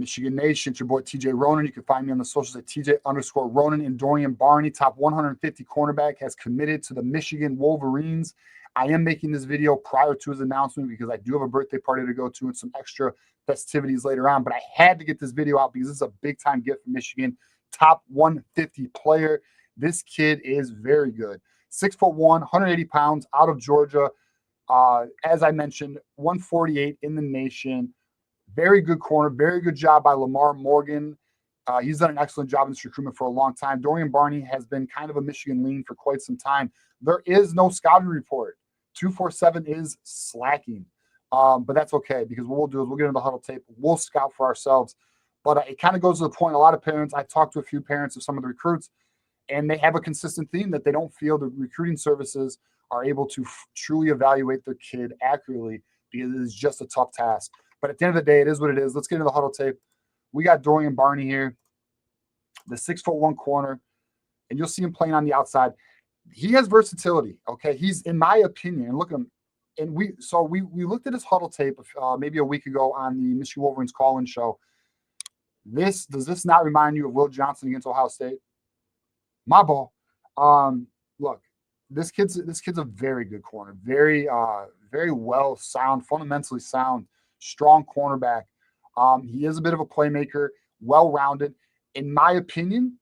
Michigan Nation, it's your boy TJ Ronin. You can find me on the socials at TJ_Ronin. And Dorian Barney, top 150 cornerback, has committed to the Michigan Wolverines. I am making this video prior to his announcement because I do have a birthday party to go to and some extra festivities later on. But I had to get this video out because this is a big-time gift for Michigan. Top 150 player. This kid is very good. 6'1", 180 pounds, out of Georgia. As I mentioned, 148 in the nation. Very good corner. Very good job by Lamar Morgan. He's done an excellent job in this recruitment for a long time. Dorian Barney has been kind of a Michigan lean for quite some time. There is no scouting report. 247 is slacking. But that's okay because what we'll do is we'll get into the huddle tape. We'll scout for ourselves. But it kind of goes to the point. A lot of parents, I talked to a few parents of some of the recruits, and they have a consistent theme that they don't feel the recruiting services are able to truly evaluate their kid accurately because it is just a tough task. But at the end of the day, it is what it is. Let's get into the huddle tape. We got Dorian Barney here, the 6'1" corner, and you'll see him playing on the outside. He has versatility, okay? He's, in my opinion, and look at him. And we looked at his huddle tape maybe a week ago on the Michigan Wolverines call-in show. Does this not remind you of Will Johnson against Ohio State? My ball. Look, this kid's a very good corner, very well sound, fundamentally sound, strong cornerback. He is a bit of a playmaker, well-rounded. In my opinion,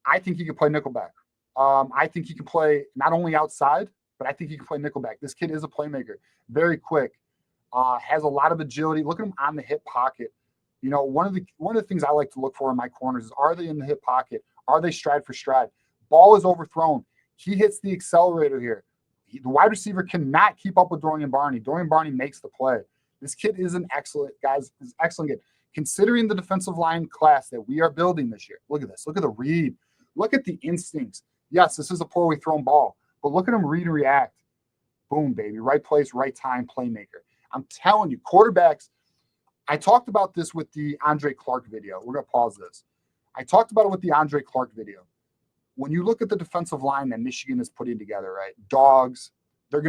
I think he can play nickelback. I think he can play not only outside, but I think he can play nickelback. This kid is a playmaker, very quick, has a lot of agility. Look at him on the hip pocket. You know, one of the things I like to look for in my corners is, are they in the hip pocket? Are they stride for stride? Ball is overthrown. He hits the accelerator here. The wide receiver cannot keep up with Dorian Barney. Dorian Barney makes the play. This kid is an excellent, guys, is excellent kid. Considering the defensive line class that we are building this year, look at this. Look at the read. Look at the instincts. Yes, this is a poorly thrown ball, but look at him read and react. Boom, baby. Right place, right time, playmaker. I'm telling you, quarterbacks, I talked about this with the Andre Clark video. We're going to pause this. I talked about it with the Andre Clark video. When you look at the defensive line that Michigan is putting together, right? Dogs, they're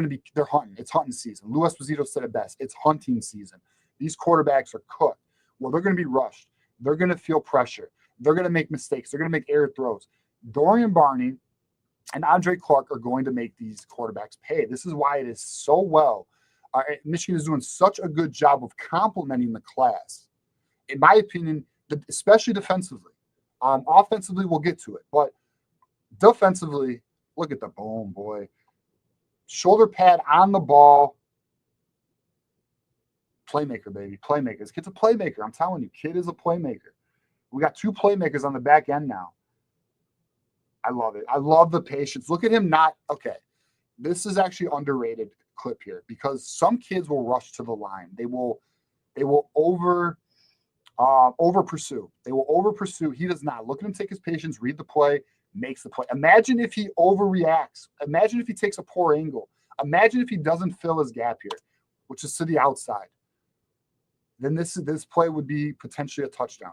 hunting. It's hunting season. Lou Esposito said it best. It's hunting season. These quarterbacks are cooked. Well, they're going to be rushed. They're going to feel pressure. They're going to make mistakes. They're going to make error throws. Dorian Barney and Andre Clark are going to make these quarterbacks pay. This is why it is so well. Michigan is doing such a good job of complementing the class. In my opinion, especially defensively. Offensively, we'll get to it. But defensively, look at the boom, boy. Shoulder pad on the ball. Playmaker, baby. Playmaker. This kid's a playmaker. I'm telling you, kid is a playmaker. We got two playmakers on the back end now. I love it. I love the patience. Look at him not. Okay. This is actually underrated clip here because some kids will rush to the line. They will over pursue. They will over pursue. He does not. Look at him take his patience, read the play, makes the play. Imagine if he overreacts. Imagine if he takes a poor angle. Imagine if he doesn't fill his gap here, which is to the outside. Then this play would be potentially a touchdown.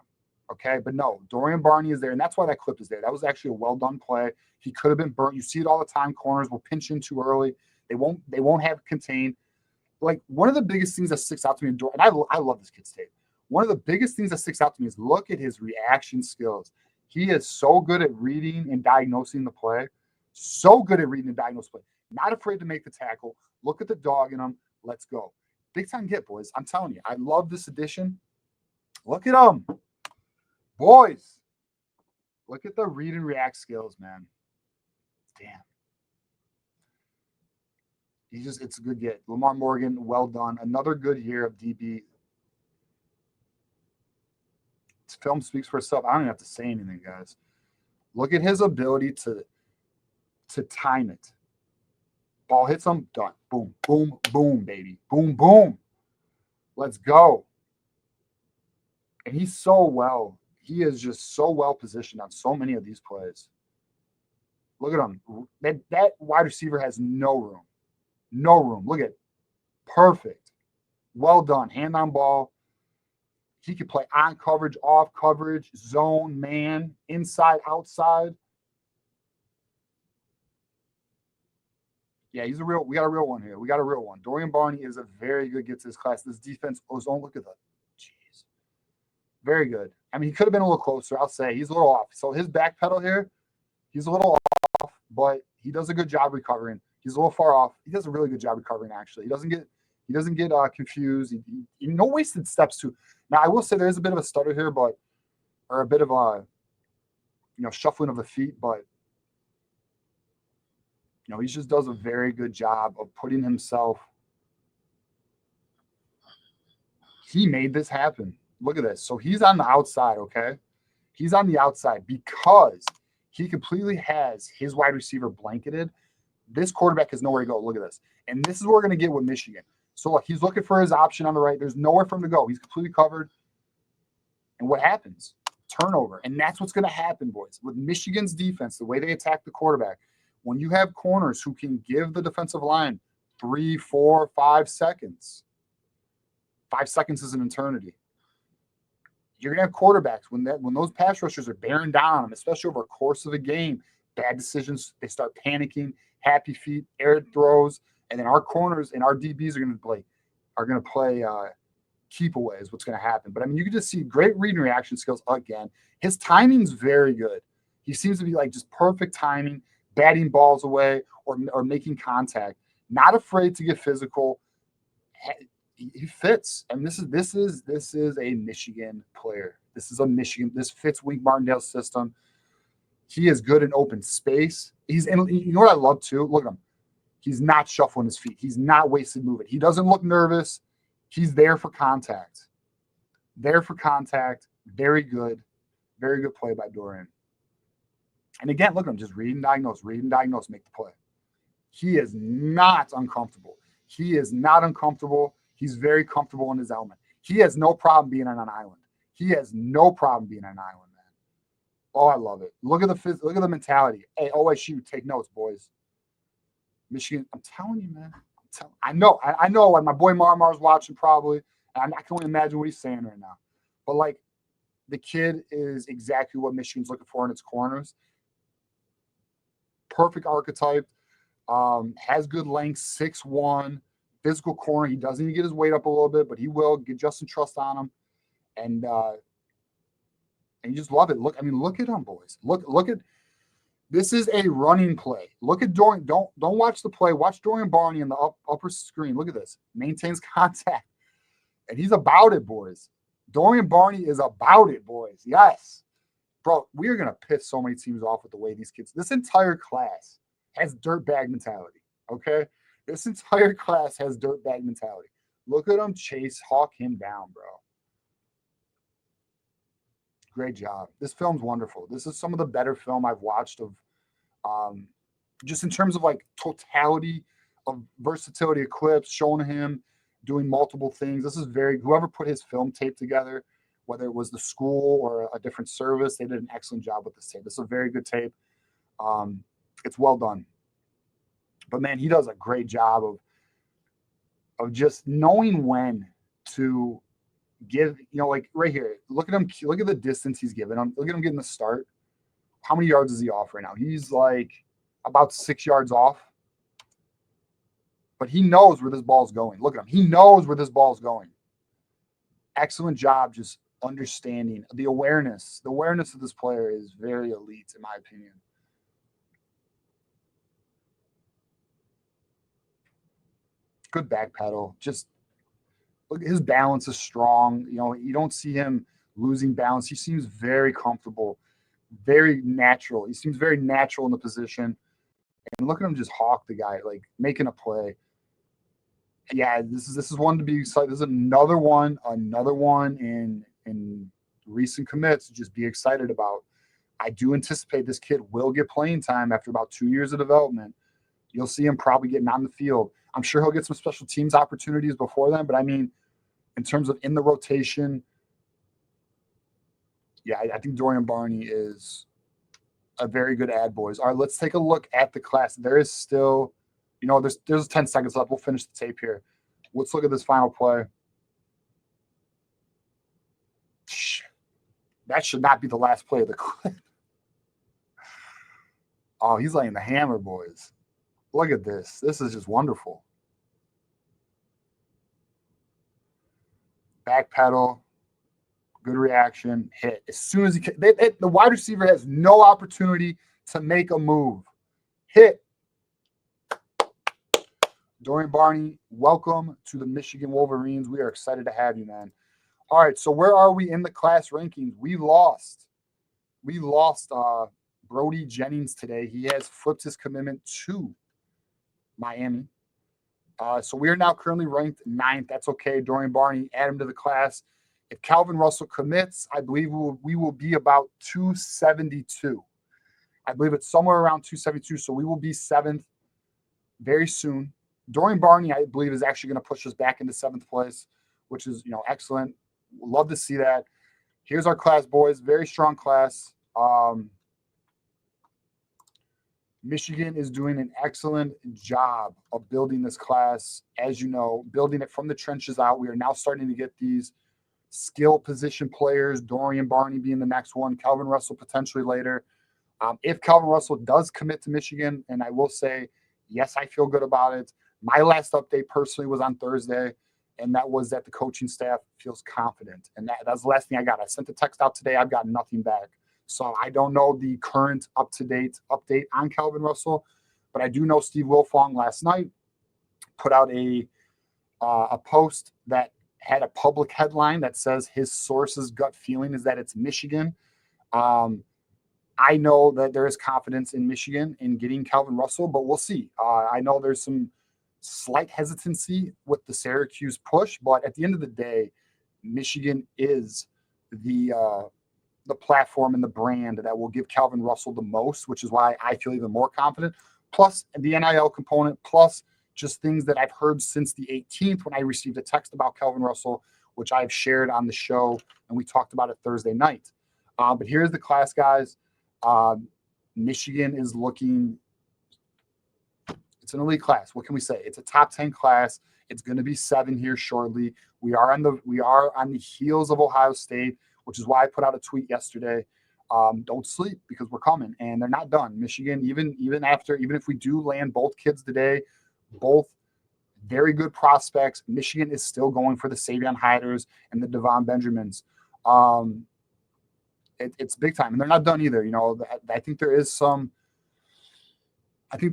Okay, but no, Dorian Barney is there, and that's why that clip is there. That was actually a well-done play. He could have been burnt. You see it all the time. Corners will pinch in too early. They won't have contained. Like, one of the biggest things that sticks out to me, and I love this kid's tape. One of the biggest things that sticks out to me is look at his reaction skills. He is so good at reading and diagnosing the play. So good at reading and diagnosing the play. Not afraid to make the tackle. Look at the dog in him. Let's go. Big time get, boys. I'm telling you, I love this addition. Look at him. Boys, look at the read and react skills, man. Damn. It's a good get. Lamar Morgan, well done. Another good year of DB. This film speaks for itself. I don't even have to say anything, guys. Look at his ability to time it. Ball hits him, done. Boom, boom, boom, baby. Boom, boom. Let's go. And he is just so well positioned on so many of these plays. Look at him. That wide receiver has no room. No room. Look at it. Perfect. Well done. Hand on ball. He can play on coverage, off coverage, zone, man, inside, outside. Yeah, we got a real one here. We got a real one. Dorian Barney is a very good get to this class. This defense, look at that. Jeez. Very good. I mean, he could have been a little closer. I'll say he's a little off. So his back pedal here, he's a little off, but he does a good job recovering. He's a little far off. He does a really good job recovering. Actually, he doesn't get confused. No wasted steps too. Now I will say there is a bit of a stutter here, but or a bit of a shuffling of the feet, but he just does a very good job of putting himself. He made this happen. Look at this. So he's on the outside, okay? He's on the outside because he completely has his wide receiver blanketed. This quarterback has nowhere to go. Look at this. And this is what we're going to get with Michigan. So look, he's looking for his option on the right. There's nowhere for him to go. He's completely covered. And what happens? Turnover. And that's what's going to happen, boys. With Michigan's defense, the way they attack the quarterback, when you have corners who can give the defensive line 3, 4, 5 seconds, 5 seconds is an eternity. You're gonna have quarterbacks when those pass rushers are bearing down on them, especially over a course of a game. Bad decisions, they start panicking, happy feet, air throws, and then our corners and our DBs are gonna play keep away is what's gonna happen. But I mean, you can just see great read and reaction skills again. His timing's very good. He seems to be like just perfect timing, batting balls away or making contact. Not afraid to get physical. He fits. I mean, this is a Michigan player. This fits Wink Martindale's system. He is good in open space. You know what I love too? Look at him. He's not shuffling his feet. He's not wasted movement. He doesn't look nervous. He's there for contact. There for contact. Very good. Very good play by Dorian. And again, look at him. Just read and diagnose, make the play. He is not uncomfortable. He's very comfortable in his element. He has no problem being on an island. Man. Oh, I love it. Look at the mentality. Hey, OSU, take notes, boys. Michigan, I'm telling you, man. I know. Like my boy Marmar's watching probably, and I can only imagine what he's saying right now. But like, the kid is exactly what Michigan's looking for in its corners. Perfect archetype. Has good length, 6'1", physical corner. He doesn't even get his weight up a little bit, but he will get Justin Trust on him. And you just love it. Look at him, boys. Look at this is a running play. Look at Dorian. Don't watch the play. Watch Dorian Barney in the upper screen. Look at this. Maintains contact. And he's about it, boys. Dorian Barney is about it, boys. Yes. Bro, we are gonna piss so many teams off with the way these kids. This entire class has dirtbag mentality. Okay, this entire class has dirtbag mentality. Look at him hawk him down, bro. Great job. This film's wonderful. This is some of the better film I've watched of, just in terms of like totality of versatility of clips, showing him doing multiple things. This is whoever put his film tape together, whether it was the school or a different service, they did an excellent job with this tape. This is a very good tape. It's well done. But man, he does a great job of just knowing when to give, like right here. Look at him. Look at the distance he's giving him. Look at him getting the start. How many yards is he off right now? He's like about 6 yards off. But he knows where this ball's going. Look at him. He knows where this ball's going. Excellent job just understanding the awareness. The awareness of this player is very elite, in my opinion. Good back pedal. Just look, his balance is strong. You don't see him losing balance. He seems very comfortable, very natural. He seems very natural in the position. And look at him just hawk the guy, like making a play. Yeah, this is one to be excited. This is another one in recent commits to just be excited about. I do anticipate this kid will get playing time after about 2 years of development. You'll see him probably getting on the field. I'm sure he'll get some special teams opportunities before then, but I mean, in terms of in the rotation, yeah, I think Dorian Barney is a very good ad, boys. All right, let's take a look at the class. There is still, there's 10 seconds left. We'll finish the tape here. Let's look at this final play. That should not be the last play of the clip. Oh, he's laying the hammer, boys. Look at this. This is just wonderful. Back pedal. Good reaction. Hit. As soon as the wide receiver has no opportunity to make a move. Hit. Dorian Barney, welcome to the Michigan Wolverines. We are excited to have you, man. All right, so where are we in the class rankings? We lost Brody Jennings today. He has flipped his commitment to Miami. So we are now currently ranked 9th. That's okay. Dorian Barney, add him to the class. If Calvin Russell commits, I believe we will be about 272. I believe it's somewhere around 272. So we will be 7th very soon. Dorian Barney, I believe, is actually going to push us back into 7th place, which is, excellent. Love to see that. Here's our class, boys. Very strong class. Michigan is doing an excellent job of building this class. As you know, building it from the trenches out. We are now starting to get these skill position players, Dorian Barney being the next one, Calvin Russell potentially later. If Calvin Russell does commit to Michigan, and I will say, yes, I feel good about it. My last update personally was on Thursday, and that was that the coaching staff feels confident. And that's the last thing I got. I sent the text out today. I've got nothing back. So I don't know the current up-to-date update on Calvin Russell, but I do know Steve Wilfong last night put out a post that had a public headline that says his source's gut feeling is that it's Michigan. I know that there is confidence in Michigan in getting Calvin Russell, but we'll see. I know there's some slight hesitancy with the Syracuse push, but at the end of the day, Michigan is the platform and the brand that will give Calvin Russell the most, which is why I feel even more confident. Plus the NIL component, plus just things that I've heard since the 18th when I received a text about Calvin Russell, which I've shared on the show, and we talked about it Thursday night. But here's the class, guys. Michigan is looking, it's an elite class. What can we say? It's a top 10 class. It's going to be 7 here shortly. We are on the heels of Ohio State, which is why I put out a tweet yesterday. Don't sleep because we're coming, and they're not done. Michigan, even if we do land both kids today, both very good prospects, Michigan is still going for the Savion Hiders and the Devon Benjamins. It's big time, and they're not done either. I think there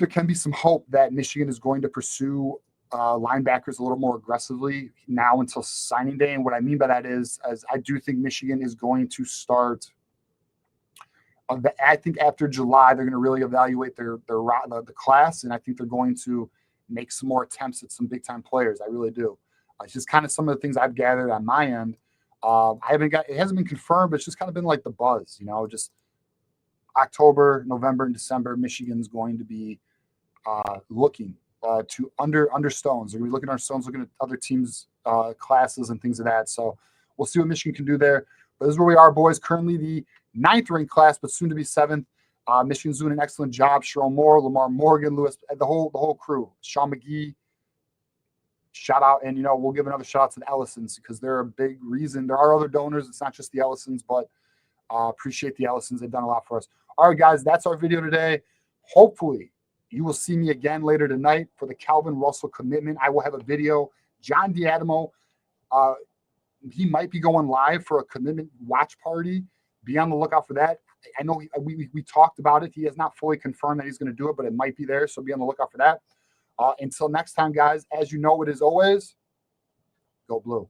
can be some hope that Michigan is going to pursue linebackers a little more aggressively now until signing day. And what I mean by that is I do think Michigan is going to start. I think after July, they're going to really evaluate the class, and I think they're going to make some more attempts at some big time players. I really do. It's just kind of some of the things I've gathered on my end. It hasn't been confirmed, but it's just kind of been like the buzz, just October, November, and December, Michigan's going to be looking to under stones. They're going to be looking at our stones, looking at other teams' classes and things of that. So we'll see what Michigan can do there. But this is where we are, boys. Currently the 9th ranked class, but soon to be 7th. Michigan's doing an excellent job. Sharon Moore, Lamar Morgan, Lewis, the whole crew. Sean McGee, shout out. And, we'll give another shout out to the Ellisons because they're a big reason. There are other donors. It's not just the Ellisons, but appreciate the Ellisons. They've done a lot for us. All right, guys, that's our video today. Hopefully, you will see me again later tonight for the Calvin Russell commitment. I will have a video. John D'Adamo, he might be going live for a commitment watch party. Be on the lookout for that. I know we talked about it. He has not fully confirmed that he's going to do it, but it might be there. So be on the lookout for that. Until next time, guys, as you know, it is always go blue.